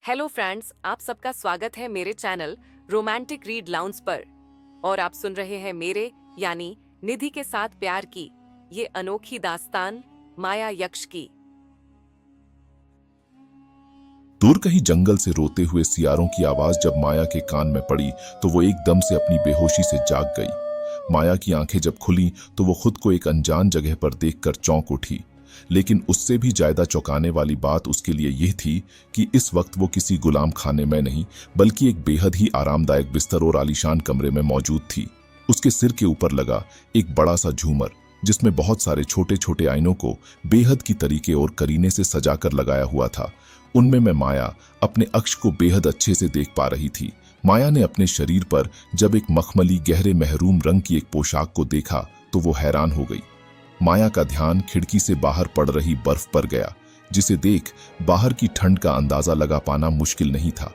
Hello friends, आप सबका स्वागत है मेरे चैनल रोमांटिक रीड लाउंज पर। और आप सुन रहे हैं मेरे यानी निधि के साथ प्यार की ये अनोखी दास्तान माया यक्ष की। दूर कहीं जंगल से रोते हुए सियारों की आवाज जब माया के कान में पड़ी तो वो एकदम से अपनी बेहोशी से जाग गई। माया की आंखें जब खुली तो वो खुद को एक अनजान जगह पर देखकर चौंक उठी। लेकिन उससे भी ज्यादा चौंकाने वाली बात उसके लिए यह थी कि इस वक्त वो किसी गुलाम खाने में नहीं बल्कि एक बेहद ही आरामदायक बिस्तर और आलीशान कमरे में मौजूद थी। उसके सिर के ऊपर लगा एक बड़ा सा झूमर जिसमें बहुत सारे छोटे छोटे आईनों को बेहद की तरीके और करीने से सजाकर लगाया हुआ था। उनमें मैं माया अपने अक्ष को बेहद अच्छे से देख पा रही थी। माया ने अपने शरीर पर जब एक मखमली गहरे महरूम रंग की एक पोशाक को देखा तो वो हैरान हो गई। माया का ध्यान खिड़की से बाहर पड़ रही बर्फ पर गया, जिसे देख बाहर की ठंड का अंदाजा लगा पाना मुश्किल नहीं था।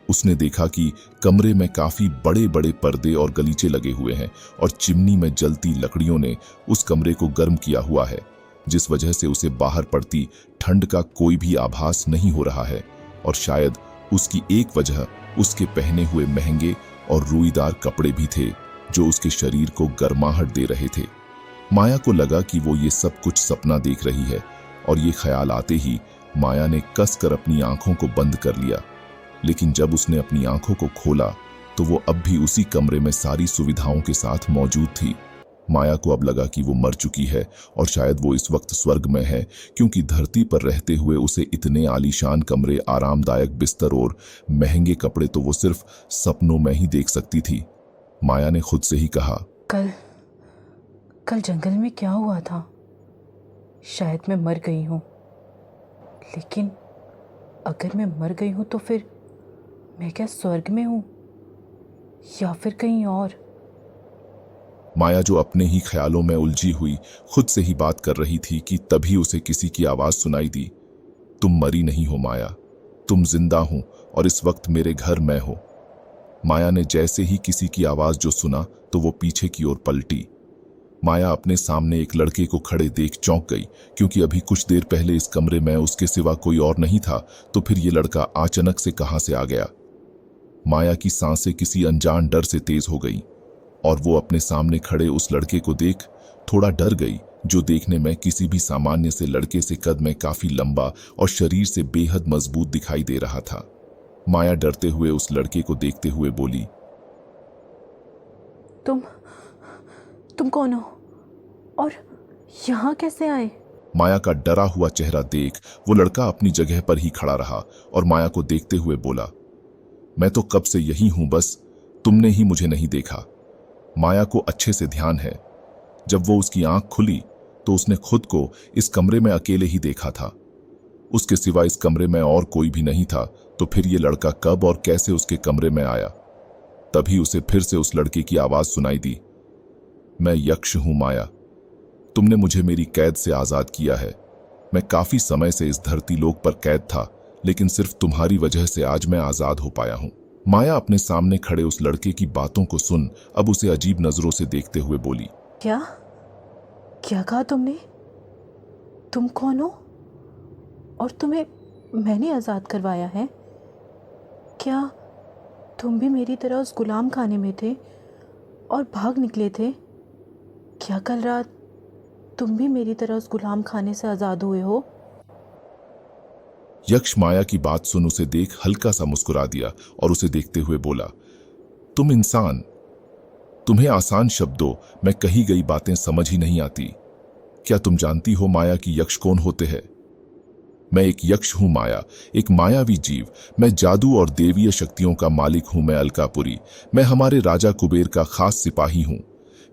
उसने देखा कि कमरे में काफी बड़े बड़े पर्दे और गलीचे लगे हुए हैं और चिमनी में जलती लकड़ियों ने उस कमरे को गर्म किया हुआ है, जिस वजह से उसे बाहर पड़ती ठंड का कोई भी आभास नहीं हो रहा है। और शायद उसकी एक वजह उसके पहने हुए महंगे और रुईदार कपड़े भी थे जो उसके शरीर को गर्माहट दे रहे थे। माया को लगा कि वो ये सब कुछ सपना देख रही है और ये ख्याल आते ही माया ने कसकर अपनी आंखों को बंद कर लिया। लेकिन जब उसने अपनी आंखों को खोला तो वो अब भी उसी कमरे में सारी सुविधाओं के साथ मौजूद थी। माया को अब लगा कि वो मर चुकी है और शायद वो इस वक्त स्वर्ग में है, क्योंकि धरती पर रहते हुए उसे इतने आलीशान कमरे, आरामदायक बिस्तर और महंगे कपड़े तो वो सिर्फ सपनों में ही देख सकती थी। माया ने खुद से ही कहा, कल जंगल में क्या हुआ था? शायद मैं मर गई हूँ। लेकिन अगर मैं मर गई हूँ तो फिर मैं क्या स्वर्ग में हूँ या फिर कहीं और? माया जो अपने ही ख्यालों में उलझी हुई खुद से ही बात कर रही थी कि तभी उसे किसी की आवाज सुनाई दी। तुम मरी नहीं हो माया, तुम जिंदा हो और इस वक्त मेरे घर में हो। माया ने जैसे ही किसी की आवाज जो सुना तो वो पीछे की ओर पलटी। माया अपने सामने एक लड़के को खड़े देख चौंक गई, क्योंकि अभी कुछ देर पहले इस कमरे में उसके सिवा कोई और नहीं था, तो फिर ये लड़का अचानक से कहां से आ गया। माया की सांसें किसी अनजान डर से तेज हो गई और वो अपने सामने खड़े उस लड़के को देख थोड़ा डर गई, जो देखने में किसी भी सामान्य से लड़के से कद में काफी लंबा और शरीर से बेहद मजबूत दिखाई दे रहा था। माया डरते हुए उस लड़के को देखते हुए बोली, तुम कौन हो और यहाँ कैसे आए? माया का डरा हुआ चेहरा देख वो लड़का अपनी जगह पर ही खड़ा रहा और माया को देखते हुए बोला, मैं तो कब से यही हूं, बस तुमने ही मुझे नहीं देखा। माया को अच्छे से ध्यान है, जब वो उसकी आंख खुली तो उसने खुद को इस कमरे में अकेले ही देखा था। उसके सिवा इस कमरे में और कोई भी नहीं था, तो फिर ये लड़का कब और कैसे उसके कमरे में आया? तभी उसे फिर से उस लड़के की आवाज सुनाई दी, मैं यक्ष हूं माया, तुमने मुझे मेरी कैद से आजाद किया है। मैं काफी समय से इस धरती लोक पर कैद था, लेकिन सिर्फ तुम्हारी वजह से आज मैं आजाद हो पाया हूं। माया अपने सामने खड़े उस लड़के की बातों को सुन अब उसे अजीब नजरों से देखते हुए बोली, क्या कहा तुमने? तुम कौन हो और तुम्हें मैंने आज़ाद करवाया है? क्या तुम भी मेरी तरह उस गुलाम खाने में थे और भाग निकले थे? क्या कल रात तुम भी मेरी तरह उस गुलाम खाने से आज़ाद हुए हो? यक्ष माया की बात सुन उसे देख हल्का सा मुस्कुरा दिया और उसे देखते हुए बोला, तुम इंसान, तुम्हें आसान शब्दों में कही गई बातें समझ ही नहीं आती। क्या तुम जानती हो माया कि यक्ष कौन होते हैं? मैं एक यक्ष हूं माया, एक मायावी जीव। मैं जादू और देवीय शक्तियों का मालिक हूं। मैं अलकापुरी, मैं हमारे राजा कुबेर का खास सिपाही हूं।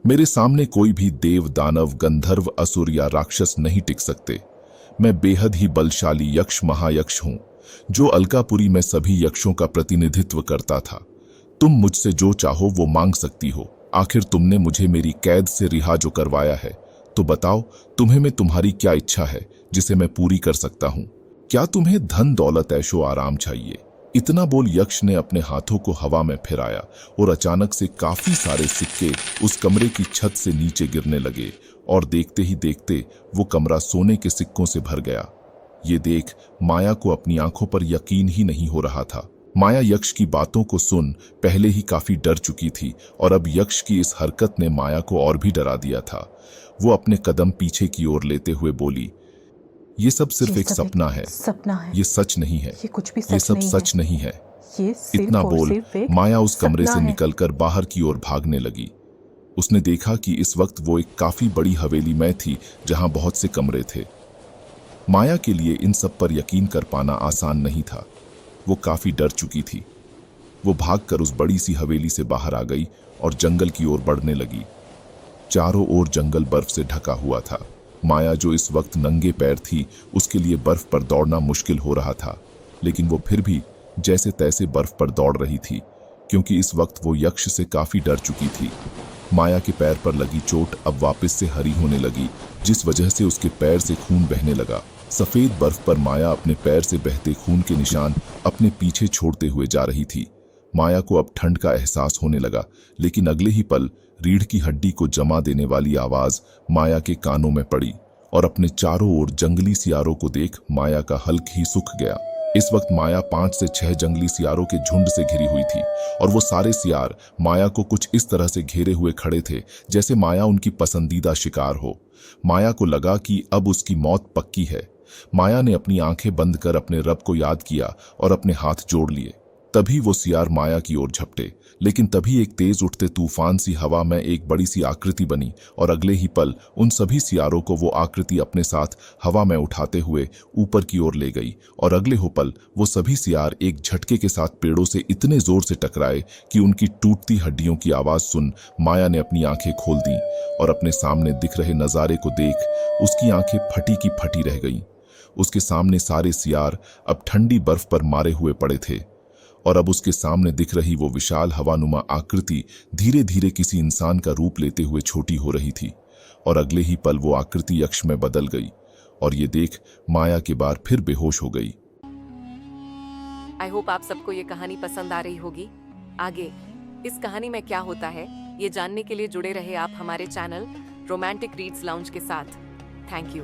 मेरे सामने कोई भी देव, दानव, गंधर्व, असुर या राक्षस नहीं टिक सकते। मैं बेहद ही बलशाली यक्ष महायक्ष हूं, जो अलकापुरी में सभी यक्षों का प्रतिनिधित्व करता था। तुम मुझसे जो चाहो वो मांग सकती हो। आखिर तुमने मुझे मेरी कैद से रिहा जो करवाया है, तो बताओ तुम्हें में तुम्हारी क्या इच्छा है जिसे मैं पूरी कर सकता हूं? क्या तुम्हें धन दौलत ऐशो आराम चाहिए? इतना बोल यक्ष ने अपने हाथों को हवा में फिराया और अचानक से काफी सारे सिक्के उस कमरे की छत से नीचे गिरने लगे और देखते ही देखते वो कमरा सोने के सिक्कों से भर गया। ये देख माया को अपनी आंखों पर यकीन ही नहीं हो रहा था। माया यक्ष की बातों को सुन पहले ही काफी डर चुकी थी और अब यक्ष की इस हरकत ने माया को और भी डरा दिया था। वो अपने कदम पीछे की ओर लेते हुए बोली, ये सब सिर्फ एक सपना है, ये सच नहीं है, ये कुछ भी ये सच सब नहीं सच है। नहीं है। ये सिर्फ इतना और बोल सिर्फ एक माया उस कमरे सपना से है। निकलकर बाहर की ओर भागने लगी। उसने देखा कि इस वक्त वो एक काफी बड़ी हवेली में थी जहां बहुत से कमरे थे। माया के लिए इन सब पर यकीन कर पाना आसान नहीं था। वो काफी डर चुकी थी। वो भागकर उस बड़ी सी हवेली से बाहर आ गई और जंगल की ओर बढ़ने लगी। चारों ओर जंगल बर्फ से ढका हुआ था। माया जो इस वक्त नंगे पैर थी, उसके लिए बर्फ पर दौड़ना मुश्किल हो रहा था, लेकिन वो फिर भी जैसे तैसे बर्फ पर दौड़ रही थी, क्योंकि इस वक्त वो यक्ष से काफी डर चुकी थी। माया के पैर पर लगी चोट अब वापस से हरी होने लगी, जिस वजह से उसके पैर से खून बहने लगा। सफेद बर्फ पर माया अपने पैर से बहते खून के निशान अपने पीछे छोड़ते हुए जा रही थी। माया को अब ठंड का एहसास होने लगा, लेकिन अगले ही पल रीढ़ की हड्डी को जमा देने वाली आवाज माया के कानों में पड़ी और अपने चारों ओर जंगली सियारों को देख माया का हल्क ही सूख गया। इस वक्त माया 5 से 6 जंगली सियारों के झुंड से घिरी हुई थी और वो सारे सियार माया को कुछ इस तरह से घेरे हुए खड़े थे जैसे माया उनकी पसंदीदा शिकार हो। माया को लगा कि अब उसकी मौत पक्की है। माया ने अपनी आंखें बंद कर अपने रब को याद किया और अपने हाथ जोड़ लिए। तभी वो सियार माया की ओर झपटे, लेकिन तभी एक तेज उठते तूफान सी हवा में एक बड़ी सी आकृति बनी और अगले ही पल उन सभी सियारों को वो आकृति अपने साथ हवा में उठाते हुए ऊपर की ओर ले गई और अगले हो पल वो सभी सियार एक झटके के साथ पेड़ों से इतने जोर से टकराए कि उनकी टूटती हड्डियों की आवाज सुन माया ने अपनी आंखें खोल दी और अपने सामने दिख रहे नजारे को देख उसकी आंखें फटी की फटी रह गईं। उसके सामने सारे सियार अब ठंडी बर्फ पर मारे हुए पड़े थे और अब उसके सामने दिख रही वो विशाल हवानुमा आकृति धीरे धीरे किसी इंसान का रूप लेते हुए छोटी हो रही थी और अगले ही पल वो आकृति यक्ष में बदल गई और ये देख माया के बार फिर बेहोश हो गई। आई होप आप सबको ये कहानी पसंद आ रही होगी। आगे इस कहानी में क्या होता है ये जानने के लिए जुड़े रहे आप हमारे चैनल रोमांटिक रीड्स लाउंज के साथ। Thank you.